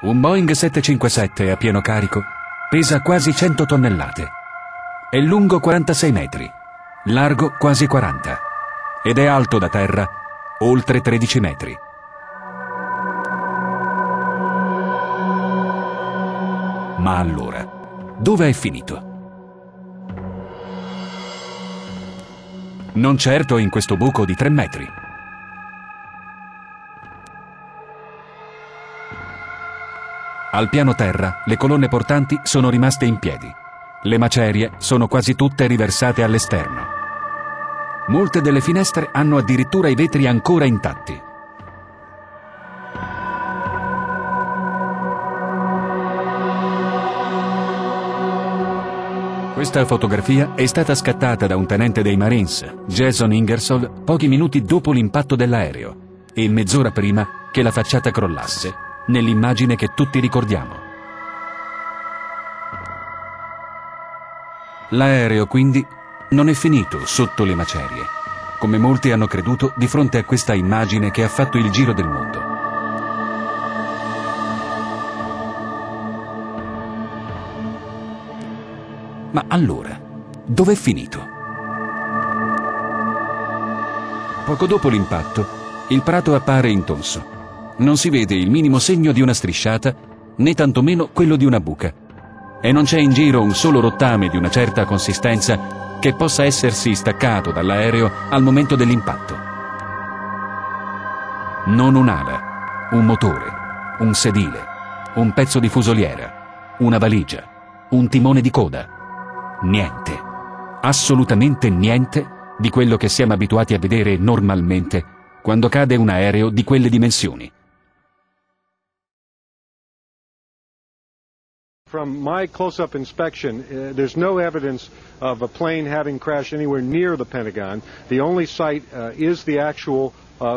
Un Boeing 757 a pieno carico pesa quasi 100 tonnellate. È lungo 46 metri, largo quasi 40 ed è alto da terra oltre 13 metri. Ma allora, dove è finito? Non certo in questo buco di 3 metri. Al piano terra, le colonne portanti sono rimaste in piedi. Le macerie sono quasi tutte riversate all'esterno. Molte delle finestre hanno addirittura i vetri ancora intatti. Questa fotografia è stata scattata da un tenente dei Marines, Jason Ingersoll, pochi minuti dopo l'impatto dell'aereo e mezz'ora prima che la facciata crollasse, nell'immagine che tutti ricordiamo. L'aereo, quindi, non è finito sotto le macerie, come molti hanno creduto di fronte a questa immagine che ha fatto il giro del mondo. Ma allora, dov'è finito? Poco dopo l'impatto, il prato appare intonso. Non si vede il minimo segno di una strisciata, né tantomeno quello di una buca. E non c'è in giro un solo rottame di una certa consistenza che possa essersi staccato dall'aereo al momento dell'impatto. Non un'ala, un motore, un sedile, un pezzo di fusoliera, una valigia, un timone di coda. Niente, assolutamente niente di quello che siamo abituati a vedere normalmente quando cade un aereo di quelle dimensioni. From my close-up inspection, there's no evidence of a plane having crashed anywhere near the Pentagon. The only site is the actual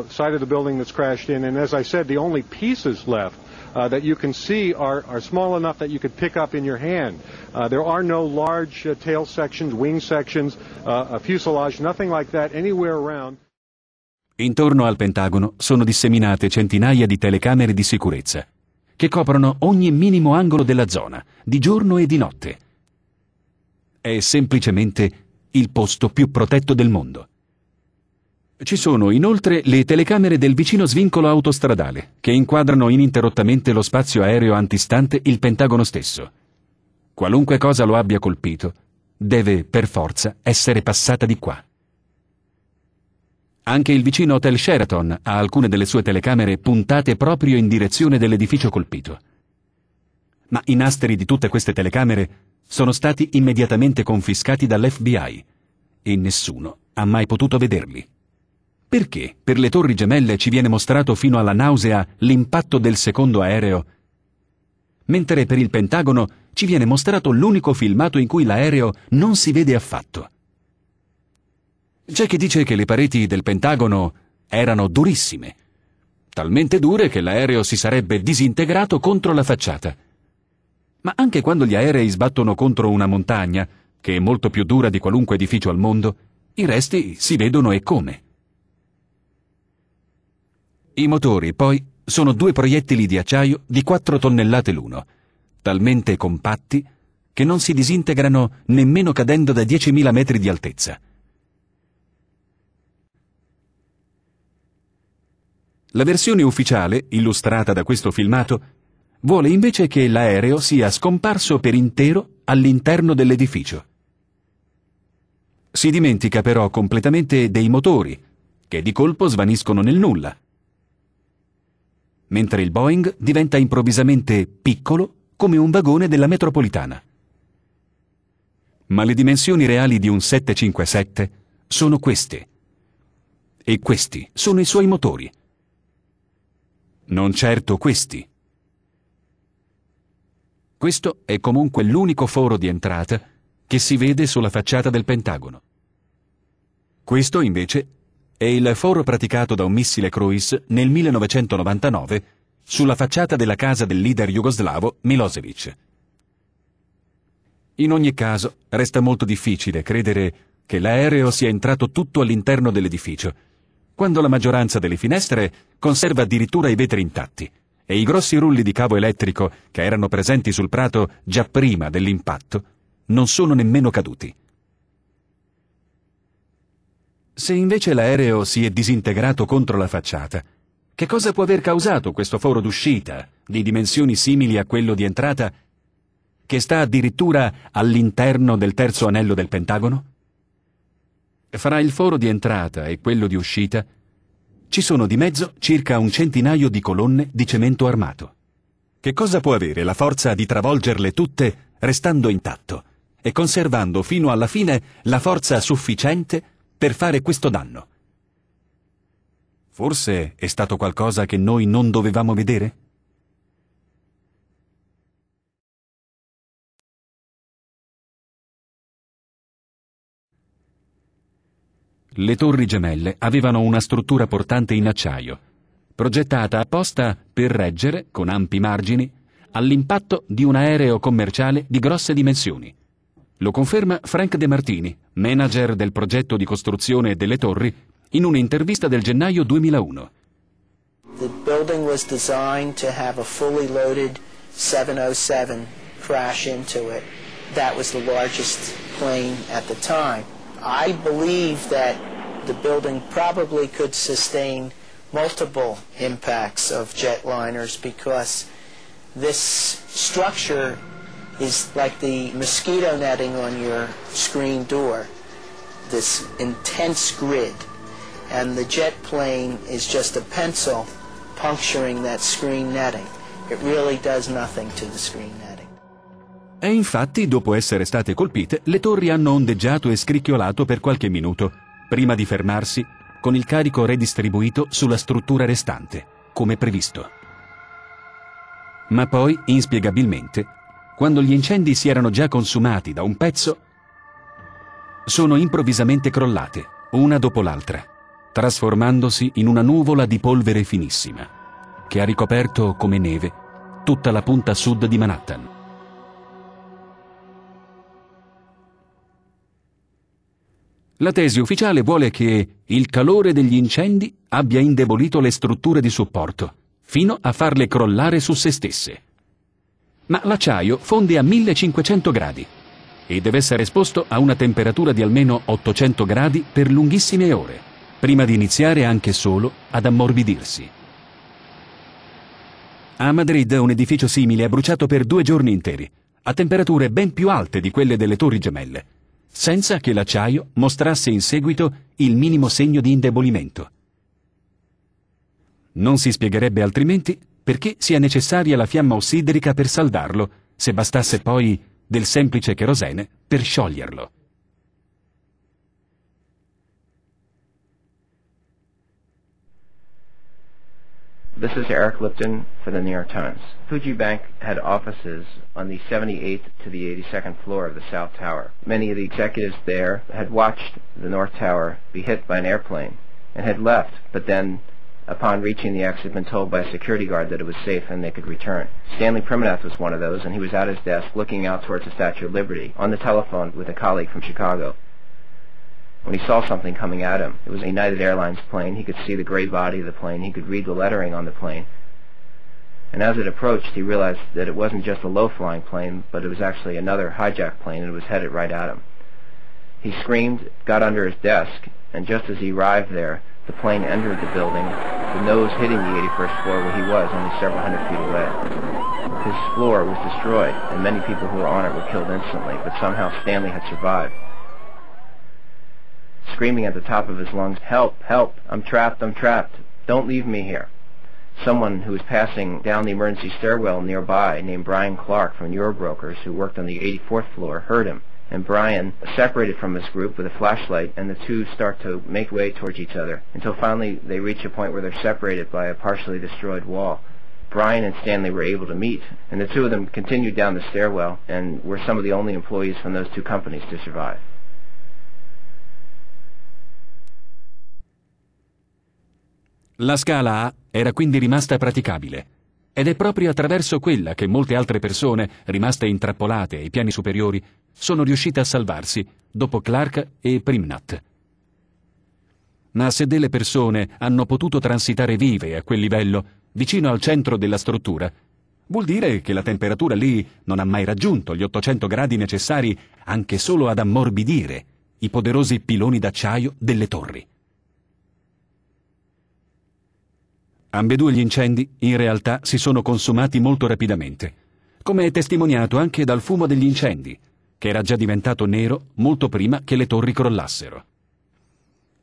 site of the building that's crashed in, and as I said, the only pieces left that you can see are small enough that you could pick up in your hand. There are no large tail sections, wing sections, a fuselage, nothing like that anywhere around. Intorno al Pentagono sono disseminate centinaia di telecamere di sicurezza che coprono ogni minimo angolo della zona, di giorno e di notte. È semplicemente il posto più protetto del mondo. Ci sono inoltre le telecamere del vicino svincolo autostradale, che inquadrano ininterrottamente lo spazio aereo antistante il Pentagono stesso. Qualunque cosa lo abbia colpito, deve per forza essere passata di qua. Anche il vicino Hotel Sheraton ha alcune delle sue telecamere puntate proprio in direzione dell'edificio colpito. Ma i nastri di tutte queste telecamere sono stati immediatamente confiscati dall'FBI e nessuno ha mai potuto vederli. Perché per le Torri Gemelle ci viene mostrato fino alla nausea l'impatto del secondo aereo, mentre per il Pentagono ci viene mostrato l'unico filmato in cui l'aereo non si vede affatto? C'è chi dice che le pareti del Pentagono erano durissime, talmente dure che l'aereo si sarebbe disintegrato contro la facciata. Ma anche quando gli aerei sbattono contro una montagna, che è molto più dura di qualunque edificio al mondo, i resti si vedono e come. I motori, poi, sono 2 proiettili di acciaio di 4 tonnellate l'uno, talmente compatti che non si disintegrano nemmeno cadendo da 10.000 metri di altezza. La versione ufficiale, illustrata da questo filmato, vuole invece che l'aereo sia scomparso per intero all'interno dell'edificio. Si dimentica però completamente dei motori, che di colpo svaniscono nel nulla, mentre il Boeing diventa improvvisamente piccolo come un vagone della metropolitana. Ma le dimensioni reali di un 757 sono queste, e questi sono i suoi motori. Non certo questi. Questo è comunque l'unico foro di entrata che si vede sulla facciata del Pentagono. Questo, invece, è il foro praticato da un missile cruise nel 1999 sulla facciata della casa del leader jugoslavo Milosevic. In ogni caso, resta molto difficile credere che l'aereo sia entrato tutto all'interno dell'edificio, quando la maggioranza delle finestre conserva addirittura i vetri intatti e i grossi rulli di cavo elettrico che erano presenti sul prato già prima dell'impatto non sono nemmeno caduti. Se invece l'aereo si è disintegrato contro la facciata, che cosa può aver causato questo foro d'uscita, di dimensioni simili a quello di entrata, che sta addirittura all'interno del terzo anello del Pentagono? Fra il foro di entrata e quello di uscita ci sono di mezzo circa un centinaio di colonne di cemento armato. Che cosa può avere la forza di travolgerle tutte restando intatto e conservando fino alla fine la forza sufficiente per fare questo danno? Forse è stato qualcosa che noi non dovevamo vedere? Le torri gemelle avevano una struttura portante in acciaio, progettata apposta per reggere, con ampi margini, all'impatto di un aereo commerciale di grosse dimensioni. Lo conferma Frank De Martini, manager del progetto di costruzione delle torri, in un'intervista del gennaio 2001. The building was designed to have a fully loaded 707 crash into it. That was the largest plane at the time. I believe that the building probably could sustain multiple impacts of jetliners because this structure is like the mosquito netting on your screen door, this intense grid, and the jet plane is just a pencil puncturing that screen netting. It really does nothing to the screen netting. E infatti, dopo essere state colpite, le torri hanno ondeggiato e scricchiolato per qualche minuto, prima di fermarsi con il carico redistribuito sulla struttura restante, come previsto. Ma poi, inspiegabilmente, quando gli incendi si erano già consumati da un pezzo, sono improvvisamente crollate, una dopo l'altra, trasformandosi in una nuvola di polvere finissima, che ha ricoperto come neve tutta la punta sud di Manhattan. La tesi ufficiale vuole che il calore degli incendi abbia indebolito le strutture di supporto, fino a farle crollare su se stesse. Ma l'acciaio fonde a 1500 gradi e deve essere esposto a una temperatura di almeno 800 gradi per lunghissime ore, prima di iniziare anche solo ad ammorbidirsi. A Madrid un edificio simile è bruciato per 2 giorni interi, a temperature ben più alte di quelle delle Torri Gemelle, senza che l'acciaio mostrasse in seguito il minimo segno di indebolimento. Non si spiegherebbe altrimenti perché sia necessaria la fiamma ossidrica per saldarlo, se bastasse poi del semplice cherosene per scioglierlo. This is Eric Lipton for the New York Times. Fuji Bank had offices on the 78th to the 82nd floor of the South Tower. Many of the executives there had watched the North Tower be hit by an airplane and had left, but then, upon reaching the exit, been told by a security guard that it was safe and they could return. Stanley Priminath was one of those, and he was at his desk looking out towards the Statue of Liberty on the telephone with a colleague from Chicago. When he saw something coming at him, it was a United Airlines plane. He could see the gray body of the plane. He could read the lettering on the plane. And as it approached, he realized that it wasn't just a low-flying plane, but it was actually another hijacked plane, and it was headed right at him. He screamed, got under his desk, and just as he arrived there, the plane entered the building, the nose hitting the 81st floor where he was, only several hundred feet away. His floor was destroyed, and many people who were on it were killed instantly, but somehow Stanley had survived. Screaming at the top of his lungs, "Help! Help! I'm trapped! I'm trapped! Don't leave me here!" Someone who was passing down the emergency stairwell nearby, named Brian Clark from Eurobrokers, who worked on the 84th floor, heard him. And Brian separated from his group with a flashlight, and the two start to make way towards each other, until finally they reach a point where they're separated by a partially destroyed wall. Brian and Stanley were able to meet, and the two of them continued down the stairwell, and were some of the only employees from those two companies to survive. La scala A era quindi rimasta praticabile, ed è proprio attraverso quella che molte altre persone, rimaste intrappolate ai piani superiori, sono riuscite a salvarsi dopo Clark e Priminath. Ma se delle persone hanno potuto transitare vive a quel livello, vicino al centro della struttura, vuol dire che la temperatura lì non ha mai raggiunto gli 800 gradi necessari anche solo ad ammorbidire i poderosi piloni d'acciaio delle torri. Ambedue gli incendi in realtà si sono consumati molto rapidamente, come è testimoniato anche dal fumo degli incendi, che era già diventato nero molto prima che le torri crollassero.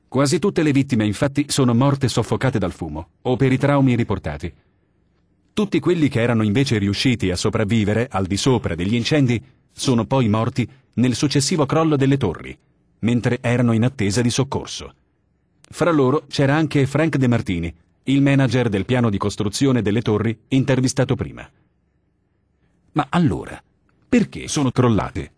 Quasi tutte le vittime, infatti, sono morte soffocate dal fumo o per i traumi riportati. Tutti quelli che erano invece riusciti a sopravvivere al di sopra degli incendi sono poi morti nel successivo crollo delle torri, mentre erano in attesa di soccorso. Fra loro c'era anche Frank De Martini, il manager del piano di costruzione delle torri intervistato prima. Ma allora, perché sono crollate?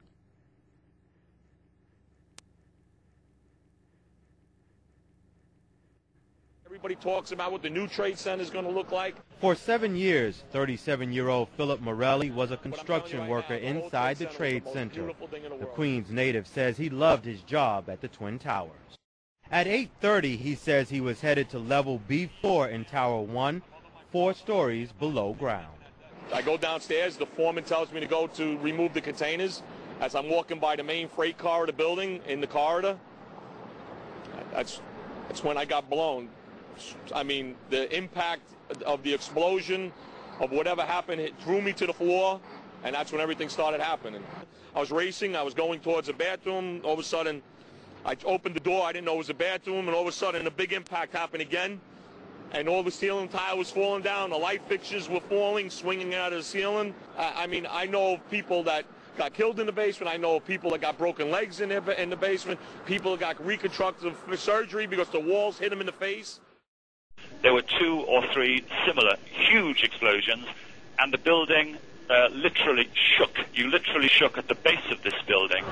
Everybody talks about what the new trade center is going to look like. For 7 years, 37-year-old Philip Morelli was a construction worker inside the Trade Center. The Queens native says he loved his job at the Twin Towers. At 8:30, he says he was headed to level B4 in Tower 1, 4 stories below ground. I go downstairs, the foreman tells me to go to remove the containers. As I'm walking by the main freight car of the building, in the corridor, that's when I got blown. I mean, the impact of the explosion, of whatever happened, it threw me to the floor, and that's when everything started happening. I was racing, I was going towards the bathroom, all of a sudden, I opened the door, I didn't know it was a bathroom, and all of a sudden a big impact happened again, and all the ceiling tile was falling down, the light fixtures were falling, swinging out of the ceiling. I mean, I know of people that got killed in the basement, I know of people that got broken legs in the basement, people that got reconstructive surgery because the walls hit them in the face. There were 2 or 3 similar huge explosions, and the building literally shook. You literally shook at the base of this building.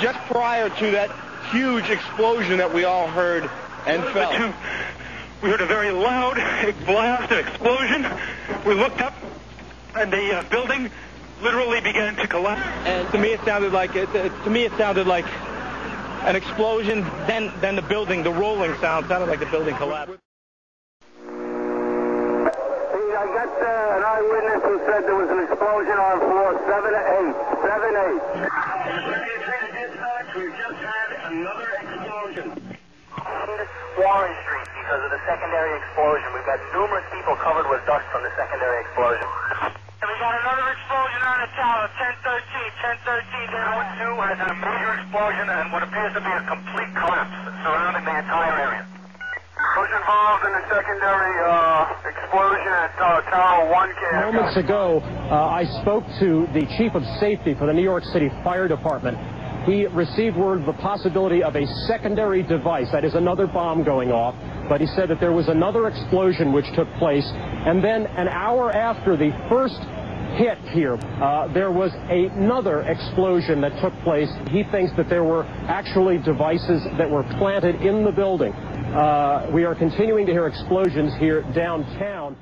Just prior to that huge explosion that we all heard and felt, we heard a very loud blast, an explosion. We looked up, and the building literally began to collapse. And to me, it sounded like an explosion. Then the building, the rolling sound sounded like the building collapsed. I got an eyewitness who said there was an explosion on floor 7-8. 7-8. We just had another explosion. Warren Street because of the secondary explosion. We've got numerous people covered with dust from the secondary explosion. And we got another explosion on the tower, 1013. 1013, Tower 2 has a major explosion and what appears to be a complete collapse surrounding the entire area. Who's involved in the secondary explosion at Tower 1? Moments ago, I spoke to the chief of safety for the New York City Fire Department. He received word of the possibility of a secondary device, that is another bomb going off, but he said that there was another explosion which took place, and then an hour after the first hit here, there was another explosion that took place. He thinks that there were actually devices that were planted in the building. We are continuing to hear explosions here downtown.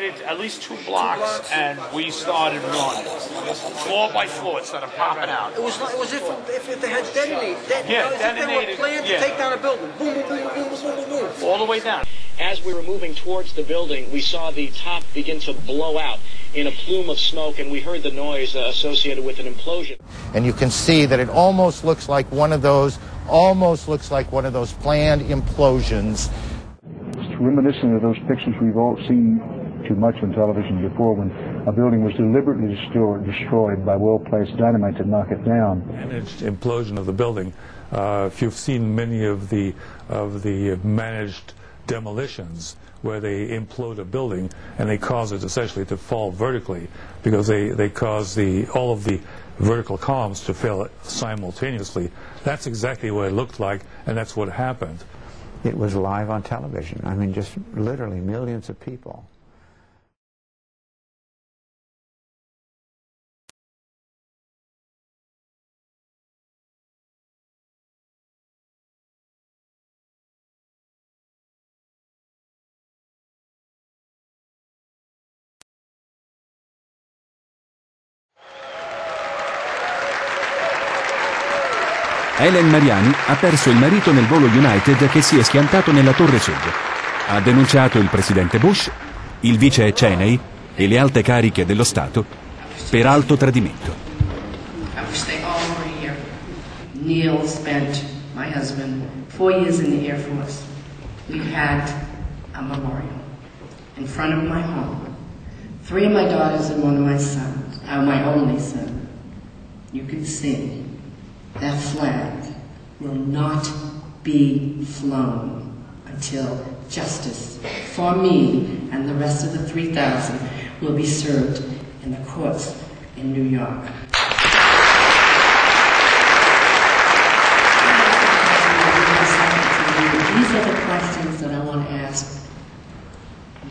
detonated at least 2 blocks, and we started running. Floor by floor, it started popping out. It was if they had detonated. Detonated. If they were planned to take down a building. Boom, boom, boom, boom, boom, boom, boom. All the way down. As we were moving towards the building, we saw the top begin to blow out in a plume of smoke, and we heard the noise associated with an implosion. And you can see that it almost looks like one of those planned implosions. It's reminiscent of those pictures we've all seen too much on television before, when a building was deliberately destroyed by well-placed dynamite to knock it down. Managed implosion of the building. If you've seen many of the managed demolitions where they implode a building and they cause it essentially to fall vertically because they cause all of the vertical columns to fail simultaneously. That's exactly what it looked like, and that's what happened. It was live on television. I mean, just literally millions of people. Helen Mariani ha perso il marito nel volo United che si è schiantato nella Torre Sud. Ha denunciato il presidente Bush, il vice Cheney e le alte cariche dello Stato per alto tradimento. I wish they all were here. Neil spent, my husband, 4 years in the Air Force. We had a memorial in front of my home. 3 of my daughters and 1 of my sons, my only son. You can see that flag will not be flown until justice for me and the rest of the 3,000 will be served in the courts in New York. These are the questions that I want to ask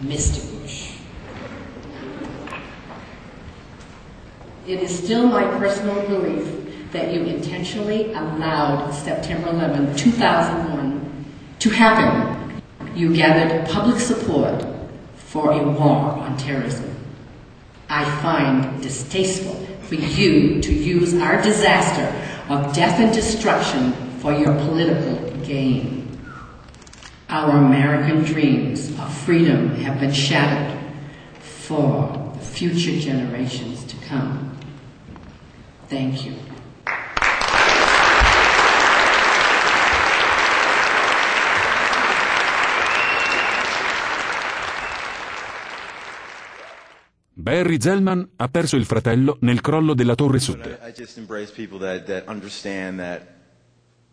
Mr. Bush. It is still my personal belief that you intentionally allowed September 11, 2001 to happen. You gathered public support for a war on terrorism. I find distasteful for you to use our disaster of death and destruction for your political gain. Our American dreams of freedom have been shattered for the future generations to come. Thank you. Barry Zellman ha perso il fratello nel crollo della Torre Sud. I just embrace people that understand that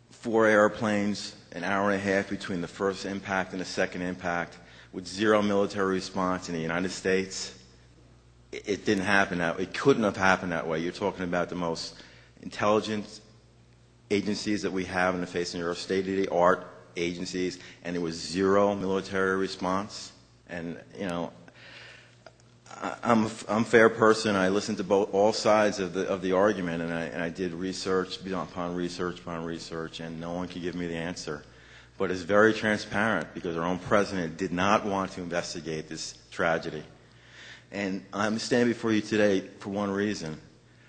4 airplanes, an hour and a half between the first impact and the second impact, with 0 military response in the United States, it didn't happen that way. It couldn't have happened that way. You're talking about the most intelligent agencies that we have in the face of New York, state-of-the-art agencies, and there was 0 military response. And, you know, I'm a fair person. I listened to all sides of the argument, and I did research upon research, and no one could give me the answer. But it's very transparent because our own president did not want to investigate this tragedy. And I'm standing before you today for one reason.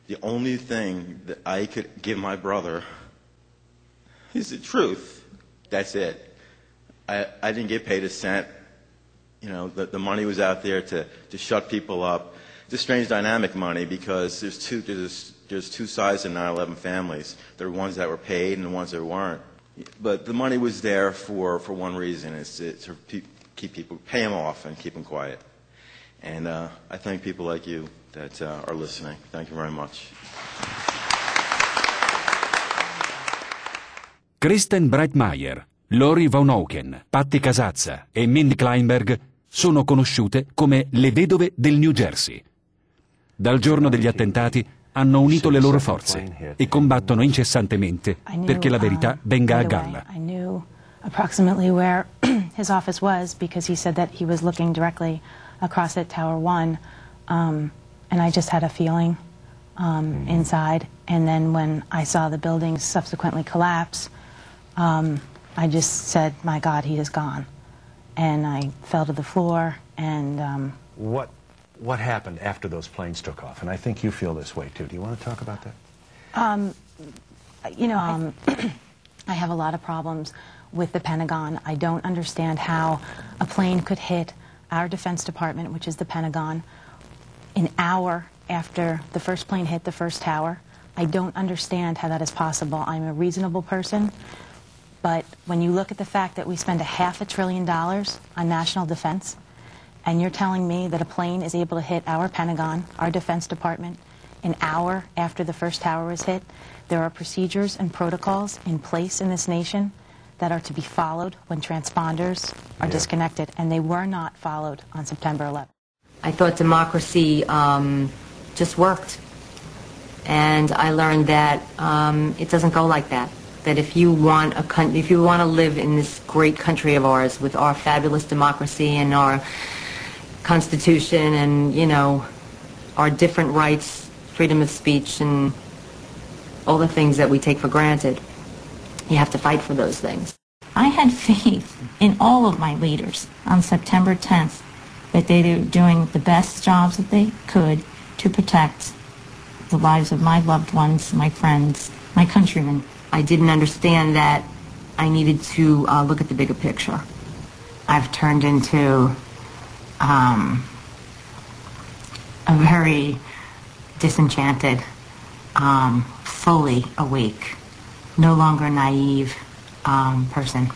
The only thing that I could give my brother is the truth. That's it. I didn't get paid a cent. You know, the money was out there to shut people up. It's a strange dynamic, money, because there's two sides to 9/11 families. There are ones that were paid and the ones that weren't. But the money was there for one reason. It's to keep people, pay them off and keep them quiet. And I thank people like you that are listening. Thank you very much. Kristen Breitmeyer, Lori Von Auken, Patti Casazza e Mindy Kleinberg sono conosciute come le vedove del New Jersey. Dal giorno degli attentati hanno unito le loro forze e combattono incessantemente perché la verità venga a galla. I knew approximately where his office was because he said that he was looking directly across at Tower 1, and I just had a feeling inside. And then when I saw the building subsequently collapse, I just said, my God, he is gone. And I fell to the floor and what happened after those planes took off. And I think you feel this way, too. Do you want to talk about that? You know, I have a lot of problems with the Pentagon. I don't understand how a plane could hit our Defense Department, which is the Pentagon, an hour after the first plane hit the first tower. I don't understand how that is possible. I'm a reasonable person, but when you look at the fact that we spend $500 billion on national defense, and you're telling me that a plane is able to hit our Pentagon, our Defense Department, an hour after the first tower was hit, there are procedures and protocols in place in this nation that are to be followed when transponders are disconnected, and they were not followed on September 11th. I thought democracy just worked, and I learned that it doesn't go like that. That if you want to live in this great country of ours with our fabulous democracy and our Constitution and, you know, our different rights, freedom of speech and all the things that we take for granted, you have to fight for those things. I had faith in all of my leaders on September 10th that they were doing the best jobs that they could to protect the lives of my loved ones, my friends, my countrymen. I didn't understand that I needed to look at the bigger picture. I've turned into a very disenchanted, fully awake, no longer naive person.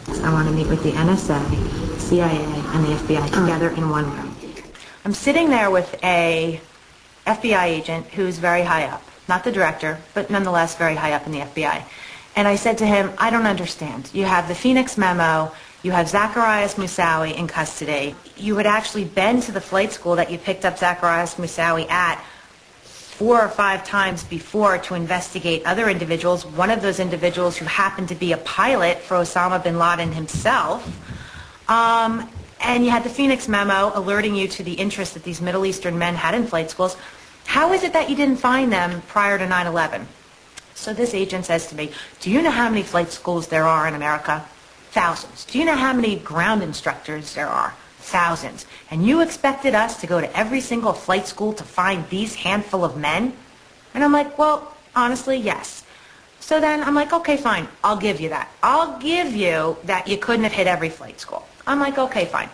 I want to meet with the NSA, CIA, and the FBI together in one room. I'm sitting there with a FBI agent who's very high up. Not the director, but nonetheless very high up in the FBI. And I said to him, I don't understand. You have the Phoenix memo, you have Zacharias Moussaoui in custody. You had actually been to the flight school that you picked up Zacharias Moussaoui at 4 or 5 times before to investigate other individuals, one of those individuals who happened to be a pilot for Osama bin Laden himself. And you had the Phoenix memo alerting you to the interest that these Middle Eastern men had in flight schools. How is it that you didn't find them prior to 9/11? So this agent says to me, do you know how many flight schools there are in America? Thousands. Do you know how many ground instructors there are? Thousands. And you expected us to go to every single flight school to find these handful of men? And I'm like, well, honestly, yes. So then I'm like, okay, fine, I'll give you that. I'll give you that you couldn't have hit every flight school. I'm like, okay, fine.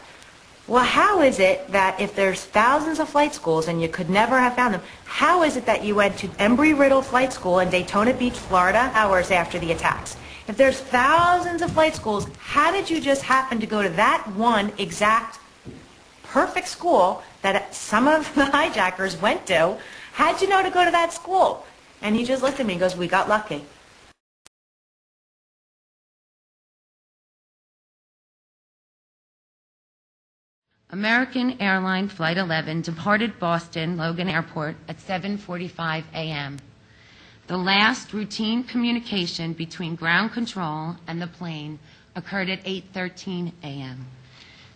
Well, how is it that if there's thousands of flight schools and you could never have found them, how is it that you went to Embry-Riddle Flight School in Daytona Beach, Florida, hours after the attacks? If there's thousands of flight schools, how did you just happen to go to that one exact perfect school that some of the hijackers went to? How'd you know to go to that school? And he just looked at me and goes, we got lucky. American Airline Flight 11 departed Boston Logan Airport at 7:45 a.m. The last routine communication between ground control and the plane occurred at 8:13 a.m.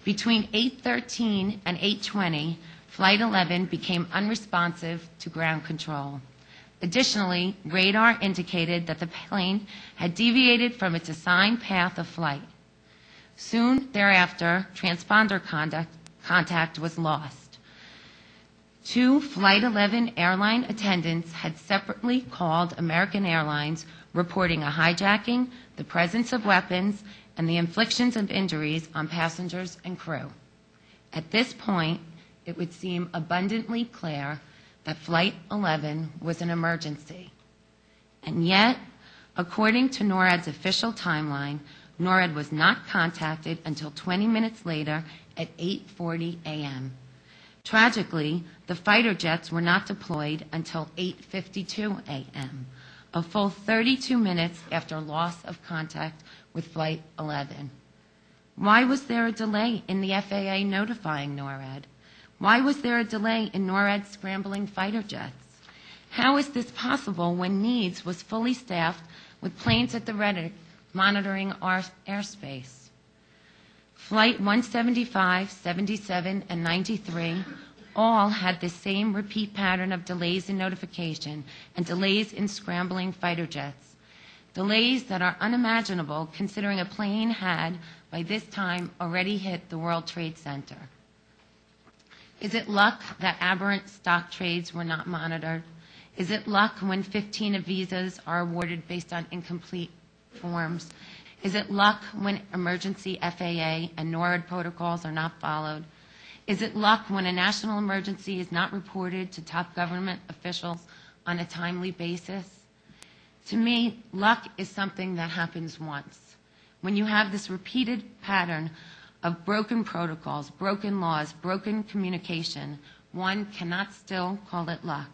Between 8:13 and 8:20, Flight 11 became unresponsive to ground control. Additionally, radar indicated that the plane had deviated from its assigned path of flight. Soon thereafter, transponder contact was lost. 2 Flight 11 airline attendants had separately called American Airlines reporting a hijacking, the presence of weapons, and the inflictions of injuries on passengers and crew. At this point, it would seem abundantly clear that Flight 11 was an emergency. And yet, according to NORAD's official timeline, NORAD was not contacted until 20 minutes later at 8:40 a.m. Tragically, the fighter jets were not deployed until 8:52 a.m., a full 32 minutes after loss of contact with Flight 11. Why was there a delay in the FAA notifying NORAD? Why was there a delay in NORAD scrambling fighter jets? How is this possible when NEADS was fully staffed with planes at the ready monitoring our airspace? Flight 175, 77, and 93 all had the same repeat pattern of delays in notification and delays in scrambling fighter jets. Delays that are unimaginable considering a plane had, by this time, already hit the World Trade Center. Is it luck that aberrant stock trades were not monitored? Is it luck when 15 of visas are awarded based on incomplete forms? Is it luck when emergency FAA and NORAD protocols are not followed? Is it luck when a national emergency is not reported to top government officials on a timely basis? To me, luck is something that happens once. When you have this repeated pattern of broken protocols, broken laws, broken communication, one cannot still call it luck.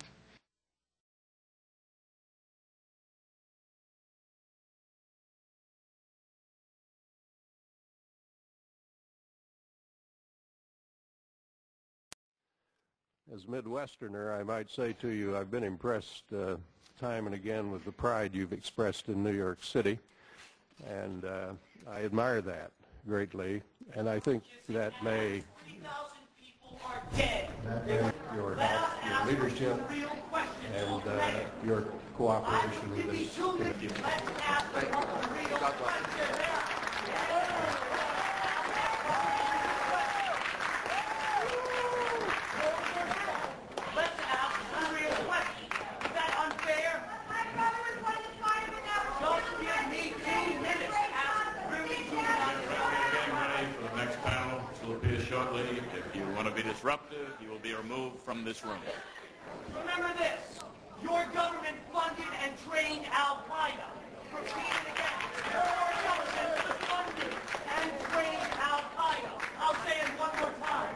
As a Midwesterner, I might say to you, I've been impressed time and again with the pride you've expressed in New York City, and I admire that greatly, and I think that may your help, your leadership, and your cooperation with this committee. Shortly. If you want to be disruptive, you will be removed from this room. Remember this. Your government funded and trained Al-Qaeda. Repeat it again. Your government funded and trained Al-Qaeda. I'll say it one more time.